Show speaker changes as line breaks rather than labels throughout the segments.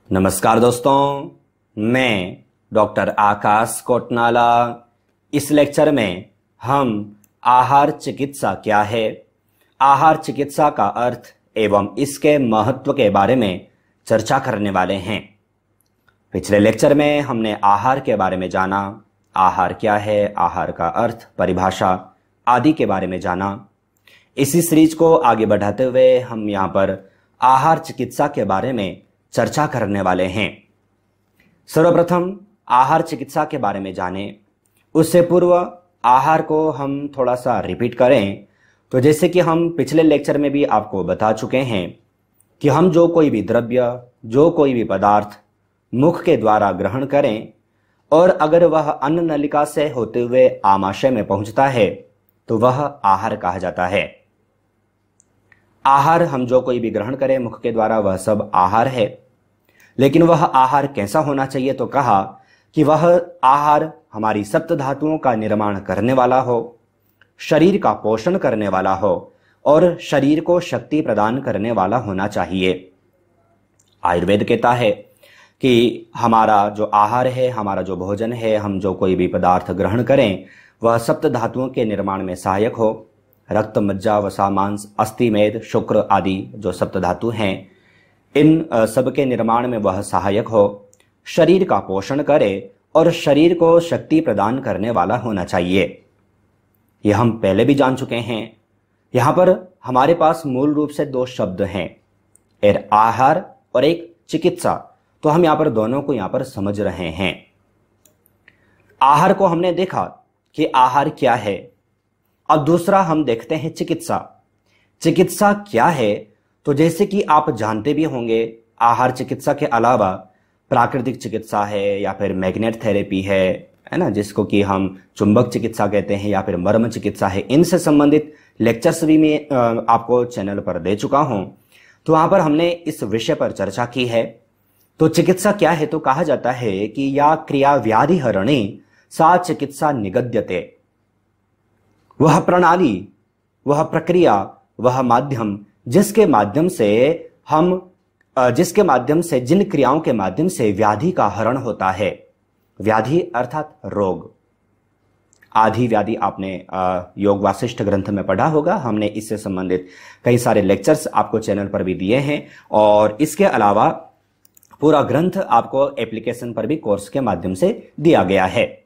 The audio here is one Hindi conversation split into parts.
नमस्कार दोस्तों, मैं डॉक्टर आकाश कोटनाला। इस लेक्चर में हम आहार चिकित्सा क्या है, आहार चिकित्सा का अर्थ एवं इसके महत्व के बारे में चर्चा करने वाले हैं। पिछले लेक्चर में हमने आहार के बारे में जाना, आहार क्या है, आहार का अर्थ, परिभाषा आदि के बारे में जाना। इसी सीरीज को आगे बढ़ाते हुए हम यहाँ पर आहार चिकित्सा के बारे में चर्चा करने वाले हैं। सर्वप्रथम आहार चिकित्सा के बारे में जाने, उससे पूर्व आहार को हम थोड़ा सा रिपीट करें। तो जैसे कि हम पिछले लेक्चर में भी आपको बता चुके हैं कि हम जो कोई भी द्रव्य, जो कोई भी पदार्थ मुख के द्वारा ग्रहण करें और अगर वह अन्न नलिका से होते हुए आमाशय में पहुंचता है तो वह आहार कहा जाता है। आहार हम जो कोई भी ग्रहण करें मुख के द्वारा, वह सब आहार है। लेकिन वह आहार कैसा होना चाहिए, तो कहा कि वह आहार हमारी सप्त धातुओं का निर्माण करने वाला हो, शरीर का पोषण करने वाला हो और शरीर को शक्ति प्रदान करने वाला होना चाहिए। आयुर्वेद कहता है कि हमारा जो आहार है, हमारा जो भोजन है, हम जो कोई भी पदार्थ ग्रहण करें वह सप्त धातुओं के निर्माण में सहायक हो। रक्त, मज्जा, वसा, मांस, अस्थि, मेद, शुक्र आदि जो सप्त धातु हैं, इन सब के निर्माण में वह सहायक हो, शरीर का पोषण करे और शरीर को शक्ति प्रदान करने वाला होना चाहिए। यह हम पहले भी जान चुके हैं। यहां पर हमारे पास मूल रूप से दो शब्द हैं, एक आहार और एक चिकित्सा। तो हम यहां पर दोनों को यहां पर समझ रहे हैं। आहार को हमने देखा कि आहार क्या है। अब दूसरा हम देखते हैं चिकित्सा। चिकित्सा क्या है, तो जैसे कि आप जानते भी होंगे, आहार चिकित्सा के अलावा प्राकृतिक चिकित्सा है या फिर मैग्नेट थेरेपी है ना, जिसको कि हम चुंबक चिकित्सा कहते हैं, या फिर मर्म चिकित्सा है। इनसे संबंधित लेक्चर्स भी मैं आपको चैनल पर दे चुका हूं। तो वहां पर हमने इस विषय पर चर्चा की है। तो चिकित्सा क्या है, तो कहा जाता है कि या क्रिया व्याधि हरणी सा चिकित्सा निगद्यते। वह प्रणाली, वह प्रक्रिया, वह माध्यम जिसके माध्यम से जिन क्रियाओं के माध्यम से व्याधि का हरण होता है। व्याधि अर्थात रोग। आदि व्याधि आपने योग वासिष्ठ ग्रंथ में पढ़ा होगा। हमने इससे संबंधित कई सारे लेक्चर्स आपको चैनल पर भी दिए हैं और इसके अलावा पूरा ग्रंथ आपको एप्लीकेशन पर भी कोर्स के माध्यम से दिया गया है।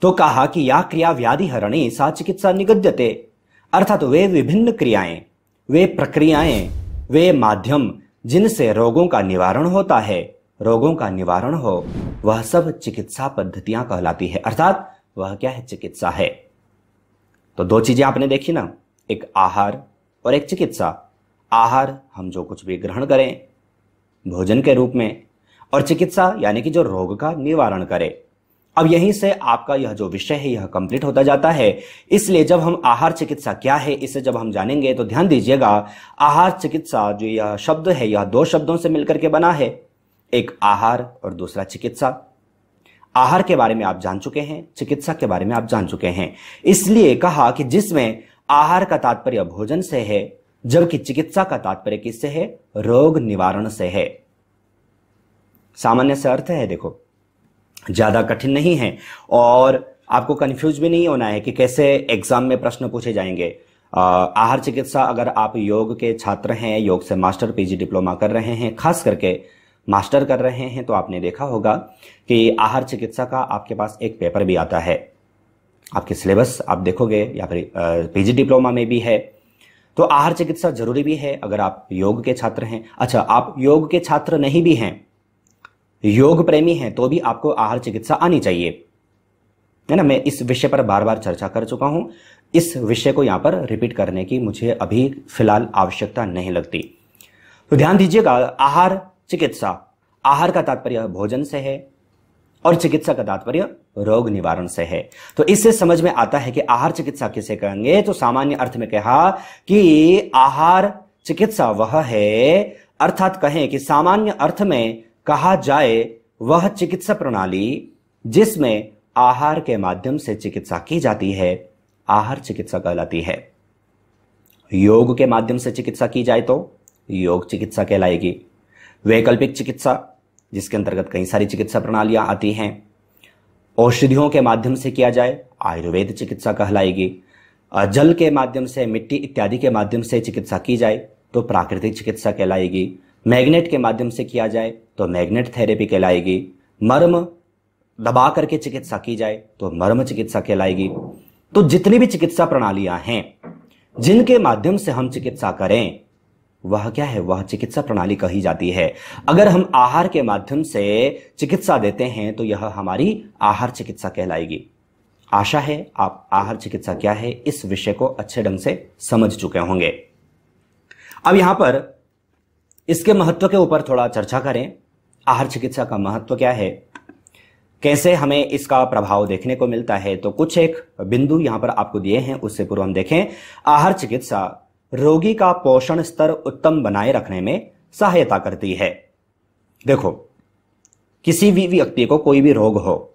तो कहा कि या क्रिया व्याधि हरणी सा चिकित्सा निगद्यते, अर्थात वे विभिन्न क्रियाएं, वे प्रक्रियाएं, वे माध्यम जिनसे रोगों का निवारण होता है, रोगों का निवारण हो, वह सब चिकित्सा पद्धतियां कहलाती है। अर्थात वह क्या है, चिकित्सा है। तो दो चीजें आपने देखी ना, एक आहार और एक चिकित्सा। आहार हम जो कुछ भी ग्रहण करें भोजन के रूप में, और चिकित्सा यानी कि जो रोग का निवारण करे। अब यहीं से आपका यह जो विषय है यह कंप्लीट होता जाता है। इसलिए जब हम आहार चिकित्सा क्या है इसे जब हम जानेंगे तो ध्यान दीजिएगा, आहार चिकित्सा जो यह शब्द है यह दो शब्दों से मिलकर के बना है, एक आहार और दूसरा चिकित्सा। आहार के बारे में आप जान चुके हैं, चिकित्सा के बारे में आप जान चुके हैं। इसलिए कहा कि जिसमें आहार का तात्पर्य भोजन से है, जबकि चिकित्सा का तात्पर्य किससे है, रोग निवारण से है। सामान्य से अर्थ है, देखो ज्यादा कठिन नहीं है और आपको कंफ्यूज भी नहीं होना है कि कैसे एग्जाम में प्रश्न पूछे जाएंगे। आहार चिकित्सा, अगर आप योग के छात्र हैं, योग से मास्टर पीजी डिप्लोमा कर रहे हैं, खास करके मास्टर कर रहे हैं, तो आपने देखा होगा कि आहार चिकित्सा का आपके पास एक पेपर भी आता है। आपके सिलेबस आप देखोगे या फिर पीजी डिप्लोमा में भी है। तो आहार चिकित्सा जरूरी भी है अगर आप योग के छात्र हैं। अच्छा, आप योग के छात्र नहीं भी हैं, योग प्रेमी हैं, तो भी आपको आहार चिकित्सा आनी चाहिए, है ना। मैं इस विषय पर बार बार चर्चा कर चुका हूं। इस विषय को यहां पर रिपीट करने की मुझे अभी फिलहाल आवश्यकता नहीं लगती। तो ध्यान दीजिएगा, आहार चिकित्सा, आहार का तात्पर्य भोजन से है और चिकित्सा का तात्पर्य रोग निवारण से है। तो इससे समझ में आता है कि आहार चिकित्सा किसे कहेंगे। तो सामान्य अर्थ में कहा कि आहार चिकित्सा वह है, अर्थात कहें कि सामान्य अर्थ में कहा जाए वह चिकित्सा प्रणाली जिसमें आहार के माध्यम से चिकित्सा की जाती है, आहार चिकित्सा कहलाती है। योग के माध्यम से चिकित्सा की जाए तो योग चिकित्सा कहलाएगी। वैकल्पिक चिकित्सा, जिसके अंतर्गत कई सारी चिकित्सा प्रणालियां आती हैं, औषधियों के माध्यम से किया जाए, आयुर्वेद चिकित्सा कहलाएगी। जल के माध्यम से, मिट्टी इत्यादि के माध्यम से चिकित्सा की जाए तो प्राकृतिक चिकित्सा कहलाएगी। मैग्नेट के माध्यम से किया जाए तो मैग्नेट थेरेपी कहलाएगी। मर्म दबा करके चिकित्सा की जाए तो मर्म चिकित्सा कहलाएगी। तो जितनी भी चिकित्सा प्रणालियां हैं जिनके माध्यम से हम चिकित्सा करें, वह क्या है, वह चिकित्सा प्रणाली कही जाती है। अगर हम आहार के माध्यम से चिकित्सा देते हैं तो यह हमारी आहार चिकित्सा कहलाएगी। आशा है आप आहार चिकित्सा क्या है इस विषय को अच्छे ढंग से समझ चुके होंगे। अब यहां पर इसके महत्व के ऊपर थोड़ा चर्चा करें। आहार चिकित्सा का महत्व क्या है, कैसे हमें इसका प्रभाव देखने को मिलता है, तो कुछ एक बिंदु यहां पर आपको दिए हैं। उससे पूर्व हम देखें, आहार चिकित्सा रोगी का पोषण स्तर उत्तम बनाए रखने में सहायता करती है। देखो, किसी भी व्यक्ति को कोई भी रोग हो,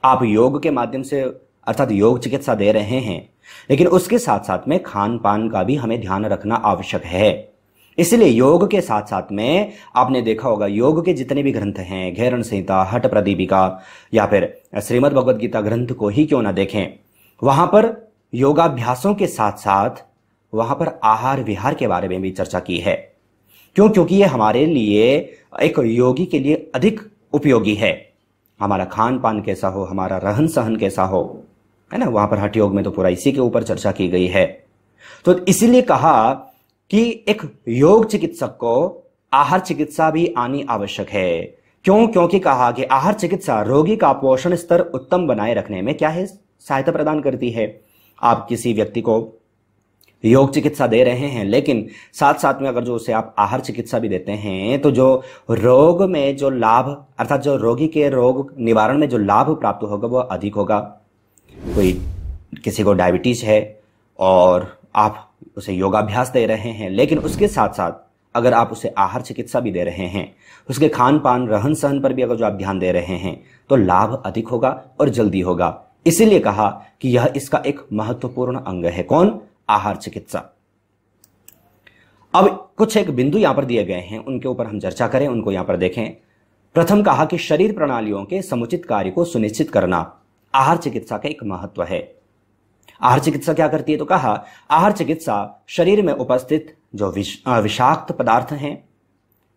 आप योग के माध्यम से अर्थात योग चिकित्सा दे रहे हैं, लेकिन उसके साथ साथ में खान पान का भी हमें ध्यान रखना आवश्यक है। इसलिए योग के साथ साथ में आपने देखा होगा, योग के जितने भी ग्रंथ हैं, घेरण संहिता, हठ प्रदीपिका या फिर श्रीमद् भगवद गीता ग्रंथ को ही क्यों ना देखें, वहां पर योगाभ्यासों के साथ साथ वहां पर आहार विहार के बारे में भी चर्चा की है। क्यों? क्योंकि ये हमारे लिए, एक योगी के लिए अधिक उपयोगी है। हमारा खान पान कैसा हो, हमारा रहन सहन कैसा हो, है ना। वहां पर हठ योग में तो पूरा इसी के ऊपर चर्चा की गई है। तो इसीलिए कहा कि एक योग चिकित्सक को आहार चिकित्सा भी आनी आवश्यक है। क्यों? क्योंकि कहा कि आहार चिकित्सा रोगी का पोषण स्तर उत्तम बनाए रखने में क्या है, सहायता प्रदान करती है। आप किसी व्यक्ति को योग चिकित्सा दे रहे हैं, लेकिन साथ साथ में अगर जो उसे आप आहार चिकित्सा भी देते हैं, तो जो रोग में जो लाभ अर्थात जो रोगी के रोग निवारण में जो लाभ प्राप्त होगा वह अधिक होगा। कोई किसी को डायबिटीज है और आप उसे योगाभ्यास दे रहे हैं, लेकिन उसके साथ साथ अगर आप उसे आहार चिकित्सा भी दे रहे हैं, उसके खान पान रहन सहन पर भी अगर जो आप ध्यान दे रहे हैं, तो लाभ अधिक होगा और जल्दी होगा। इसीलिए कहा कि यह इसका एक महत्वपूर्ण अंग है। कौन? आहार चिकित्सा। अब कुछ एक बिंदु यहां पर दिए गए हैं, उनके ऊपर हम चर्चा करें, उनको यहां पर देखें। प्रथम कहा कि शरीर प्रणालियों के समुचित कार्य को सुनिश्चित करना आहार चिकित्सा का एक महत्व है। आहार चिकित्सा क्या करती है? तो कहा आहार चिकित्सा शरीर में उपस्थित जो विषाक्त पदार्थ हैं,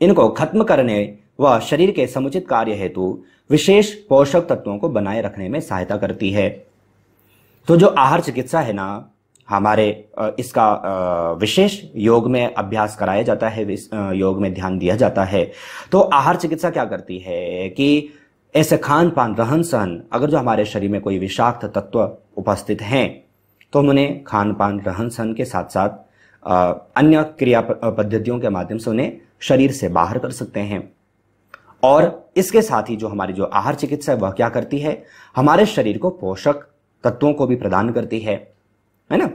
इनको खत्म करने व शरीर के समुचित कार्य हेतु विशेष पोषक तत्वों को बनाए रखने में सहायता करती है। तो जो आहार चिकित्सा है ना, हमारे इसका विशेष योग में अभ्यास कराया जाता है, योग में ध्यान दिया जाता है। तो आहार चिकित्सा क्या करती है कि ऐसे खान पान रहन सहन, अगर जो हमारे शरीर में कोई विषाक्त तत्व उपस्थित हैं, तो हम उन्हें खान पान रहन सहन के साथ साथ अन्य क्रिया पद्धतियों के माध्यम से उन्हें शरीर से बाहर कर सकते हैं। और इसके साथ ही जो हमारी जो आहार चिकित्सा है वह क्या करती है, हमारे शरीर को पोषक तत्वों को भी प्रदान करती है ना।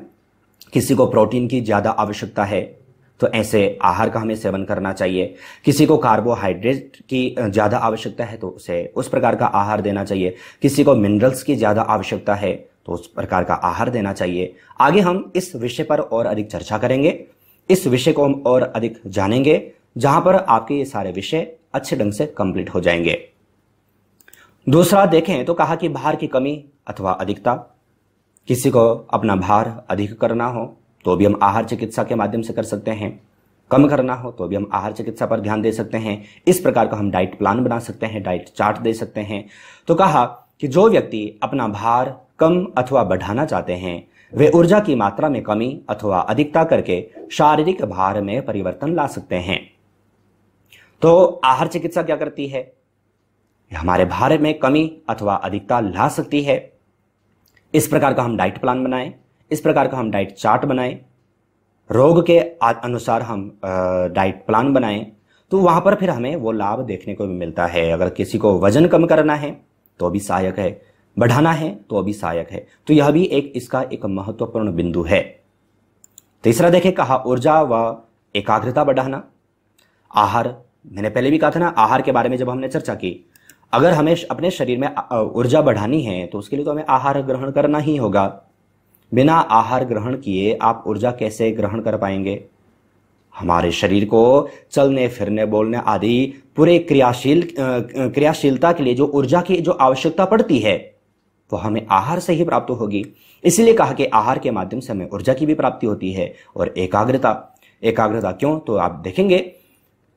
किसी को प्रोटीन की ज्यादा आवश्यकता है तो ऐसे आहार का हमें सेवन करना चाहिए। किसी को कार्बोहाइड्रेट की ज्यादा आवश्यकता है तो उसे उस प्रकार का आहार देना चाहिए। किसी को मिनरल्स की ज्यादा आवश्यकता है तो उस प्रकार का आहार देना चाहिए। आगे हम इस विषय पर और अधिक चर्चा करेंगे, इस विषय को हम और अधिक जानेंगे, जहां पर आपके ये सारे विषय अच्छे ढंग से कंप्लीट हो जाएंगे। दूसरा देखें तो कहा कि भार की कमी अथवा अधिकता, किसी को अपना भार अधिक करना हो तो भी हम आहार चिकित्सा के माध्यम से कर सकते हैं, कम करना हो तो भी हम आहार चिकित्सा पर ध्यान दे सकते हैं। इस प्रकार का हम डाइट प्लान बना सकते हैं, डाइट चार्ट दे सकते हैं। तो कहा कि जो व्यक्ति अपना भार कम अथवा बढ़ाना चाहते हैं, वे ऊर्जा की मात्रा में कमी अथवा अधिकता करके शारीरिक भार में परिवर्तन ला सकते हैं। तो आहार चिकित्सा क्या करती है, हमारे भार में कमी अथवा अधिकता ला सकती है। इस प्रकार का हम डाइट प्लान बनाएं, इस प्रकार का हम डाइट चार्ट बनाएं, रोग के अनुसार हम डाइट प्लान बनाएं, तो वहां पर फिर हमें वो लाभ देखने को भी मिलता है। अगर किसी को वजन कम करना है तो भी सहायक है, बढ़ाना है तो भी सहायक है। तो यह भी इसका एक महत्वपूर्ण बिंदु है। तीसरा देखें, कहा ऊर्जा व एकाग्रता बढ़ाना। आहार, मैंने पहले भी कहा था ना, आहार के बारे में जब हमने चर्चा की, अगर हमें अपने शरीर में ऊर्जा बढ़ानी है तो उसके लिए तो हमें आहार ग्रहण करना ही होगा। बिना आहार ग्रहण किए आप ऊर्जा कैसे ग्रहण कर पाएंगे? हमारे शरीर को चलने फिरने बोलने आदि पूरे क्रियाशीलता के लिए जो ऊर्जा की जो आवश्यकता पड़ती है वो हमें आहार से ही प्राप्त होगी। इसलिए कहा कि आहार के माध्यम से हमें ऊर्जा की भी प्राप्ति होती है और एकाग्रता क्यों? तो आप देखेंगे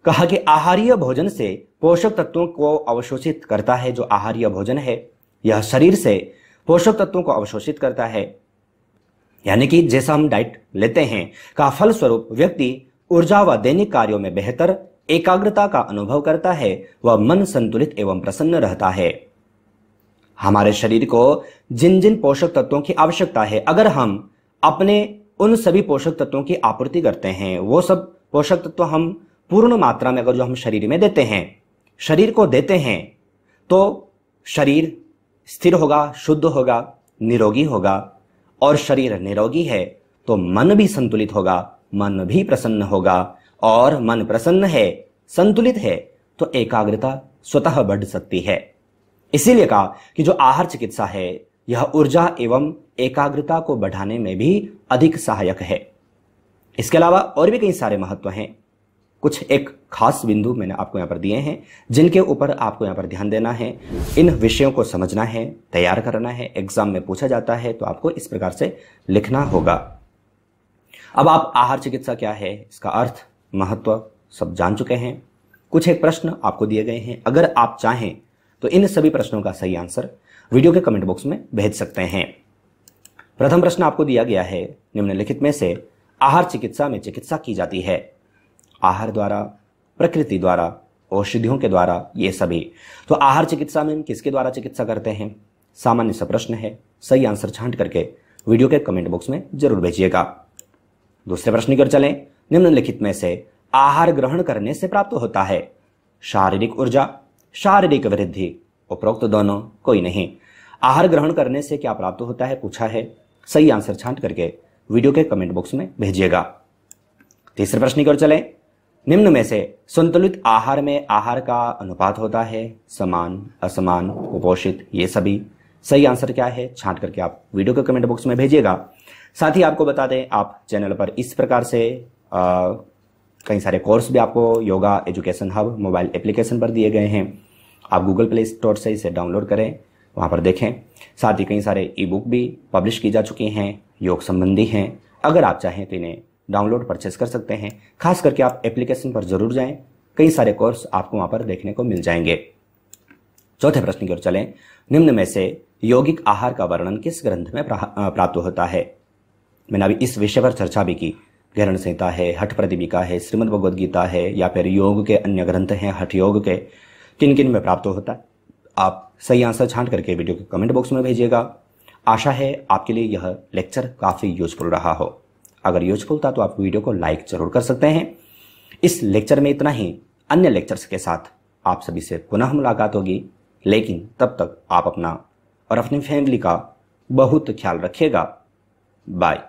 कहा कि आहारीय भोजन से पोषक तत्वों को अवशोषित करता है। जो आहारीय भोजन है यह शरीर से पोषक तत्वों को अवशोषित करता है, यानी कि जैसा हम डाइट लेते हैं का फलस्वरूप व्यक्ति ऊर्जा व दैनिक कार्यों में बेहतर एकाग्रता का अनुभव करता है। वह मन संतुलित एवं प्रसन्न रहता है। हमारे शरीर को जिन जिन पोषक तत्वों की आवश्यकता है, अगर हम अपने उन सभी पोषक तत्वों की आपूर्ति करते हैं, वो सब पोषक तत्व हम पूर्ण मात्रा में अगर जो हम शरीर में देते हैं, शरीर को देते हैं, तो शरीर स्थिर होगा, शुद्ध होगा, निरोगी होगा। और शरीर निरोगी है तो मन भी संतुलित होगा, मन भी प्रसन्न होगा। और मन प्रसन्न है, संतुलित है तो एकाग्रता स्वतः बढ़ सकती है। इसीलिए कहा कि जो आहार चिकित्सा है यह ऊर्जा एवं एकाग्रता को बढ़ाने में भी अधिक सहायक है। इसके अलावा और भी कई सारे महत्व हैं। कुछ एक खास बिंदु मैंने आपको यहाँ पर दिए हैं जिनके ऊपर आपको यहाँ पर ध्यान देना है। इन विषयों को समझना है, तैयार करना है, एग्जाम में पूछा जाता है तो आपको इस प्रकार से लिखना होगा। अब आप आहार चिकित्सा क्या है, इसका अर्थ, महत्व सब जान चुके हैं। कुछ एक प्रश्न आपको दिए गए हैं, अगर आप चाहें तो इन सभी प्रश्नों का सही आंसर वीडियो के कमेंट बॉक्स में भेज सकते हैं। प्रथम प्रश्न आपको दिया गया है, निम्नलिखित में से आहार चिकित्सा में चिकित्सा की जाती है आहार द्वारा, प्रकृति द्वारा, औषधियों के द्वारा, ये सभी। तो आहार चिकित्सा में हम किसके द्वारा चिकित्सा करते हैं? सामान्य सा प्रश्न है, सही आंसर छांट करके वीडियो के कमेंट बॉक्स में जरूर भेजिएगा। दूसरे प्रश्न की ओर चलें। निम्नलिखित में से आहार ग्रहण करने से प्राप्त होता है शारीरिक ऊर्जा, शारीरिक वृद्धि, उपरोक्त दोनों कोई नहीं। आहार ग्रहण करने से क्या प्राप्त होता है पूछा है, सही आंसर छांट करके वीडियो के कमेंट बॉक्स में भेजिएगा। तीसरे प्रश्न की ओर चलें। निम्न में से संतुलित आहार में आहार का अनुपात होता है समान, असमान, कुपोषित, ये सभी। सही आंसर क्या है छांट करके आप वीडियो के कमेंट बॉक्स में भेजिएगा। साथ ही आपको बता दें, आप चैनल पर इस प्रकार से कई सारे कोर्स भी आपको yoga education hub mobile application पर दिए गए हैं। आप गूगल प्ले स्टोर से इसे डाउनलोड करें, वहाँ पर देखें। साथ ही कई सारे ई बुक भी पब्लिश की जा चुकी हैं, योग संबंधी हैं। अगर आप चाहें तो इन्हें डाउनलोड परचेस कर सकते हैं। खास करके आप एप्लीकेशन पर जरूर जाएं, कई सारे कोर्स आपको वहाँ पर देखने को मिल जाएंगे। चौथे प्रश्न की ओर चलें। निम्न में से यौगिक आहार का वर्णन किस ग्रंथ में प्राप्त होता है? मैंने अभी इस विषय पर चर्चा भी की। गहरण संहिता है, हठ प्रदीपिका है, श्रीमद् भगवद गीता है, या फिर योग के अन्य ग्रंथ हैं, हठ योग के, किन किन में प्राप्त होता है? आप सही आंसर छांट करके वीडियो के कमेंट बॉक्स में भेजिएगा। आशा है आपके लिए यह लेक्चर काफ़ी यूजफुल रहा हो। अगर यूजफुल था तो आप वीडियो को लाइक जरूर कर सकते हैं। इस लेक्चर में इतना ही। अन्य लेक्चर्स के साथ आप सभी से पुनः मुलाकात होगी, लेकिन तब तक आप अपना और अपनी फैमिली का बहुत ख्याल रखिएगा। बाय।